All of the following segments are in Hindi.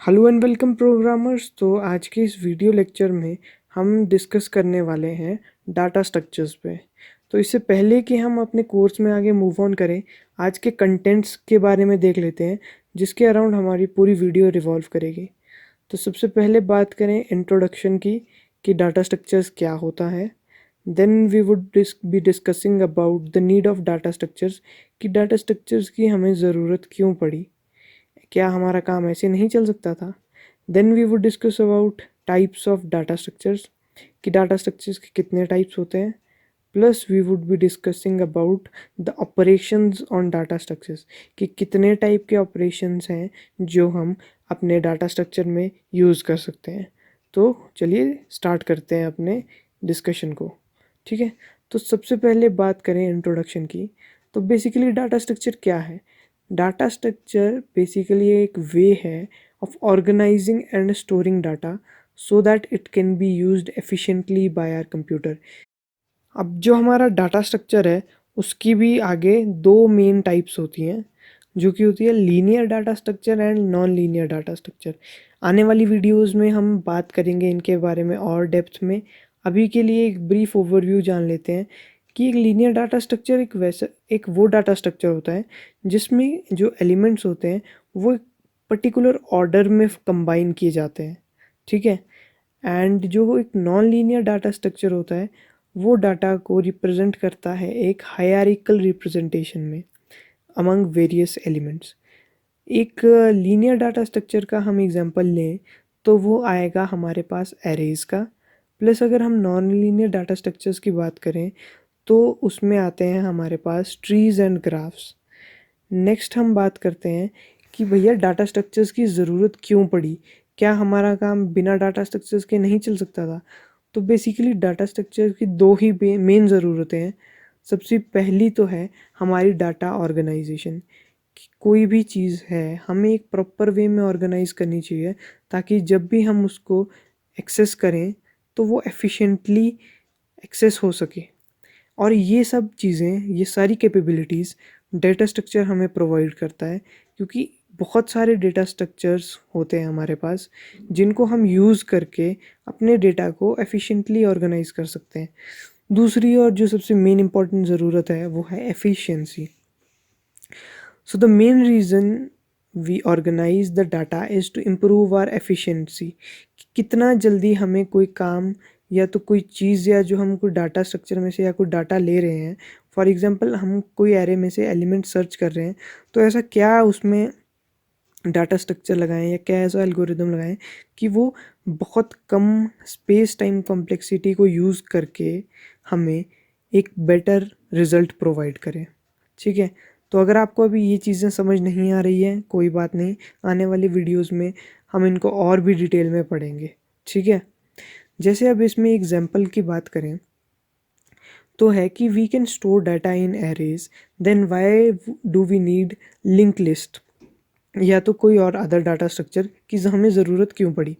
Hello and welcome programmers. तो आज के इस वीडियो लेक्चर में हम डिस्कस करने वाले हैं डाटा स्ट्रक्चर्स पे। तो इससे पहले कि हम अपने कोर्स में आगे मूव ऑन करें, आज के कंटेंट्स के बारे में देख लेते हैं जिसके अराउंड हमारी पूरी वीडियो रिवॉल्व करेगी। तो सबसे पहले बात करें इंट्रोडक्शन की कि डाटा स्ट्रक्चर्स क्या होता है। Then we would be discussing about the need of data structures कि डाटा स्ट्रक्चर्स की हमें ज़रूरत क्यों पड़ी, क्या हमारा काम ऐसे नहीं चल सकता था। Then we would discuss about types of data structures कि डाटा स्ट्रक्चर्स के कितने टाइप्स होते हैं। Plus we would be discussing about the operations on data structures कि कितने टाइप के ऑपरेशंस हैं जो हम अपने डाटा स्ट्रक्चर में यूज़ कर सकते हैं। तो चलिए स्टार्ट करते हैं अपने डिस्कशन को। ठीक है, तो सबसे पहले बात करें इंट्रोडक्शन की। तो बेसिकली डाटा स्ट्रक्चर क्या है? डाटा स्ट्रक्चर बेसिकली एक वे है of organising and storing data so that it can be used efficiently by our computer. अब जो हमारा डाटा स्ट्रक्चर है उसकी भी आगे दो मेन टाइप्स होती हैं, जो कि होती है linear data structure and non linear data structure. आने वाली वीडियोस में हम बात करेंगे इनके बारे में और डेप्थ में। अभी के लिए एक ब्रीफ ओवरव्यू जान लेते हैं कि एक लीनियर डाटा स्ट्रक्चर एक वो डाटा स्ट्रक्चर होता है जिसमें जो एलिमेंट्स होते हैं वो एक पर्टिकुलर ऑर्डर में कंबाइन किए जाते हैं। ठीक है, एंड जो एक नॉन लीनियर डाटा स्ट्रक्चर होता है वो डाटा को रिप्रेजेंट करता है एक हायरार्किकल रिप्रेजेंटेशन में अमंग वेरियस एलिमेंट्स। एक लीनियर डाटा स्ट्रक्चर का हम एग्जांपल लें तो वो आएगा हमारे पास एरेज का। प्लस अगर हम नॉन लीनियर डाटा स्ट्रक्चर्स की बात करें तो उसमें आते हैं हमारे पास ट्रीज एंड ग्राफ्स। नेक्स्ट हम बात करते हैं कि भैया डाटा स्ट्रक्चर्स की ज़रूरत क्यों पड़ी, क्या हमारा काम बिना डाटा स्ट्रक्चर्स के नहीं चल सकता था। तो बेसिकली डाटा स्ट्रक्चर की दो ही मेन ज़रूरतें हैं। सबसे पहली तो है हमारी डाटा ऑर्गेनाइजेशन कि कोई भी चीज़ है हमें एक प्रॉपर वे में ऑर्गेनाइज करनी चाहिए ताकि जब भी हम उसको एक्सेस करें तो वो एफिशिएंटली एक्सेस हो सके। और ये सब चीज़ें, ये सारी कैपेबिलिटीज़ डेटा स्ट्रक्चर हमें प्रोवाइड करता है, क्योंकि बहुत सारे डेटा स्ट्रक्चर्स होते हैं हमारे पास जिनको हम यूज़ करके अपने डेटा को एफिशिएंटली ऑर्गेनाइज कर सकते हैं। दूसरी और जो सबसे मेन इम्पॉर्टेंट ज़रूरत है वो है efficiency. So the main reason we organise the data is to improve our efficiency. कितना जल्दी हमें कोई काम या तो कोई चीज़ या जो हम कोई डाटा स्ट्रक्चर में से या कोई डाटा ले रहे हैं, फॉर एग्जांपल हम कोई एरे में से एलिमेंट सर्च कर रहे हैं, तो ऐसा क्या उसमें डाटा स्ट्रक्चर लगाएं या क्या ऐसा एल्गोरिदम लगाएं कि वो बहुत कम स्पेस टाइम कॉम्प्लेक्सिटी को यूज़ करके हमें एक बेटर रिज़ल्ट प्रोवाइड करें। ठीक है, तो अगर आपको अभी ये चीज़ें समझ नहीं आ रही हैं कोई बात नहीं, आने वाली वीडियोस में हम इनको और भी डिटेल में पढ़ेंगे। ठीक है, जैसे अब इसमें एग्जांपल की बात करें तो है कि we can store data in arrays, then why do we need link list या तो कोई और अदर डाटा स्ट्रक्चर की हमें ज़रूरत क्यों पड़ी।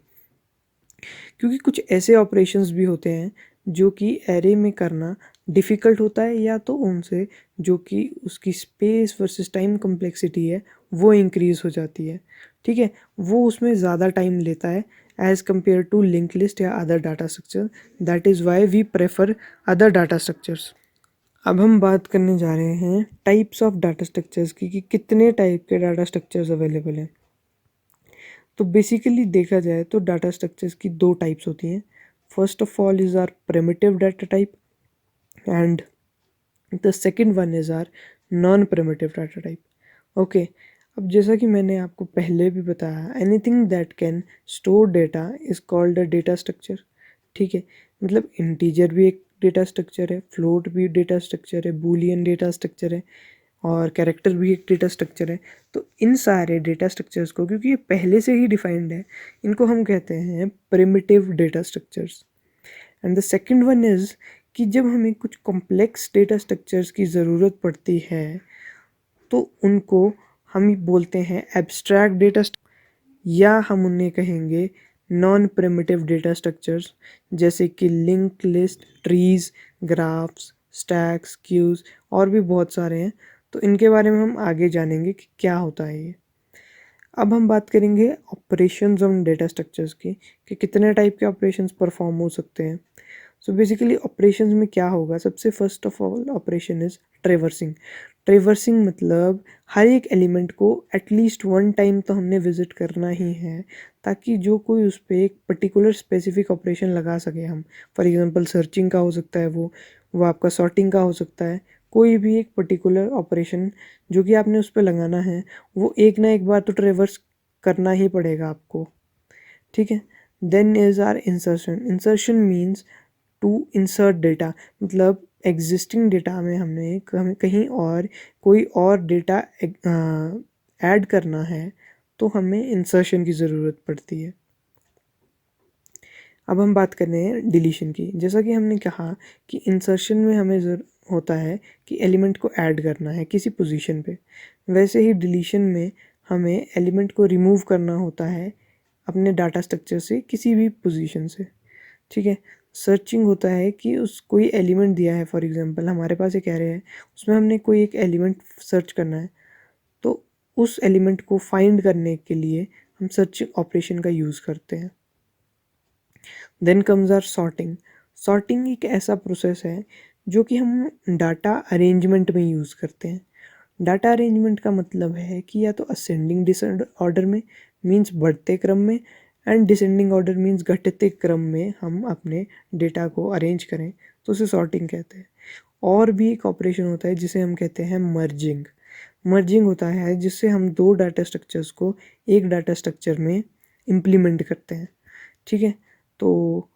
क्योंकि कुछ ऐसे ऑपरेशंस भी होते हैं जो कि एरे में करना डिफ़िकल्ट होता है, या तो उनसे जो कि उसकी स्पेस वर्सेस टाइम कॉम्प्लेक्सिटी है वो इंक्रीज़ हो जाती है। ठीक है, वो उसमें ज़्यादा टाइम लेता है as compare to link list या other data structure. That is why we prefer other data structures. अब हम बात करने जा रहे हैं टाइप्स ऑफ डाटा स्ट्रक्चर्स की कि कितने टाइप के डाटा स्ट्रक्चर्स अवेलेबल हैं। तो बेसिकली देखा जाए तो डाटा स्ट्रक्चर्स की दो टाइप्स होती हैं। First of all is are primitive data type and the second one is are non primitive data type. Okay, अब जैसा कि मैंने आपको पहले भी बताया, anything that can store data is called a data structure. ठीक है, मतलब इंटीजर भी एक डेटा स्ट्रक्चर है, फ्लोट भी डेटा स्ट्रक्चर है, बूलियन डेटा स्ट्रक्चर है, और कैरेक्टर भी एक डेटा स्ट्रक्चर है। तो इन सारे डेटा स्ट्रक्चर्स को, क्योंकि ये पहले से ही डिफाइंड है, इनको हम कहते हैं primitive data structures. And the second one is कि जब हमें कुछ कॉम्प्लेक्स डेटा स्ट्रक्चर्स की ज़रूरत पड़ती है तो उनको हम बोलते हैं एब्स्ट्रैक्ट डेटा, या हम उन्हें कहेंगे नॉन प्रिमिटिव डेटा स्ट्रक्चर्स, जैसे कि link list, trees, graphs, stacks, queues और भी बहुत सारे हैं। तो इनके बारे में हम आगे जानेंगे कि क्या होता है ये। अब हम बात करेंगे ऑपरेशंस ऑन डेटा स्ट्रक्चर्स की, कि कितने टाइप के ऑपरेशंस परफॉर्म हो सकते हैं। सो बेसिकली ऑपरेशंस में क्या होगा, सबसे first of all operation is traversing. Traversing मतलब हर एक एलिमेंट को एटलीस्ट वन टाइम तो हमने विजिट करना ही है, ताकि जो कोई उस पर एक पर्टिकुलर स्पेसिफिक ऑपरेशन लगा सके हम। फॉर एग्जांपल सर्चिंग का हो सकता है, वो आपका सॉर्टिंग का हो सकता है। कोई भी एक पर्टिकुलर ऑपरेशन जो कि आपने उस पर लगाना है, वो एक ना एक बार तो ट्रेवर्स करना ही पड़ेगा आपको, ठीक है। Then is are insertion. Insertion means to insert data, मतलब एग्जिस्टिंग डेटा में हमें कहीं और कोई और डेटा ऐड करना है, तो हमें इंसर्शन की ज़रूरत पड़ती है। अब हम बात कर रहे हैं डिलीशन की। जैसा कि हमने कहा कि इंसर्शन में हमें होता है कि एलिमेंट को ऐड करना है किसी पोजीशन पे, वैसे ही डिलीशन में हमें एलिमेंट को रिमूव करना होता है अपने डाटा स्ट्रक्चर से किसी भी पोजीशन से, ठीक है। सर्चिंग होता है कि उस कोई एलिमेंट दिया है, फॉर एग्जांपल हमारे पास एक एरे है, उसमें हमने कोई एक एलिमेंट सर्च करना है, तो उस एलिमेंट को फाइंड करने के लिए हम सर्चिंग ऑपरेशन का यूज़ करते हैं। Then comes are sorting. Sorting एक ऐसा प्रोसेस है जो कि हम डाटा अरेंजमेंट में यूज़ करते हैं। डाटा अरेंजमेंट का मतलब है कि या तो असेंडिंग डिसेंड ऑर्डर में, मीन्स बढ़ते क्रम में, एंड डिसेंडिंग ऑर्डर मीन्स घटते क्रम में हम अपने डेटा को अरेंज करें, तो उसे सॉर्टिंग कहते हैं। और भी एक ऑपरेशन होता है जिसे हम कहते हैं मर्जिंग। मर्जिंग होता है जिससे हम दो डाटा स्ट्रक्चर्स को एक डाटा स्ट्रक्चर में इम्प्लीमेंट करते हैं, ठीक है। तो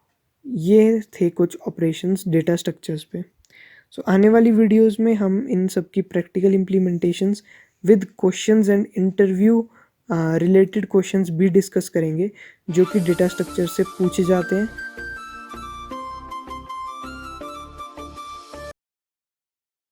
ये थे कुछ ऑपरेशंस डेटा स्ट्रक्चर्स पे। सो आने वाली वीडियोस में हम इन सब की practical implementations with questions and interview related questions भी डिस्कस करेंगे, जो कि डेटा स्ट्रक्चर से पूछे जाते हैं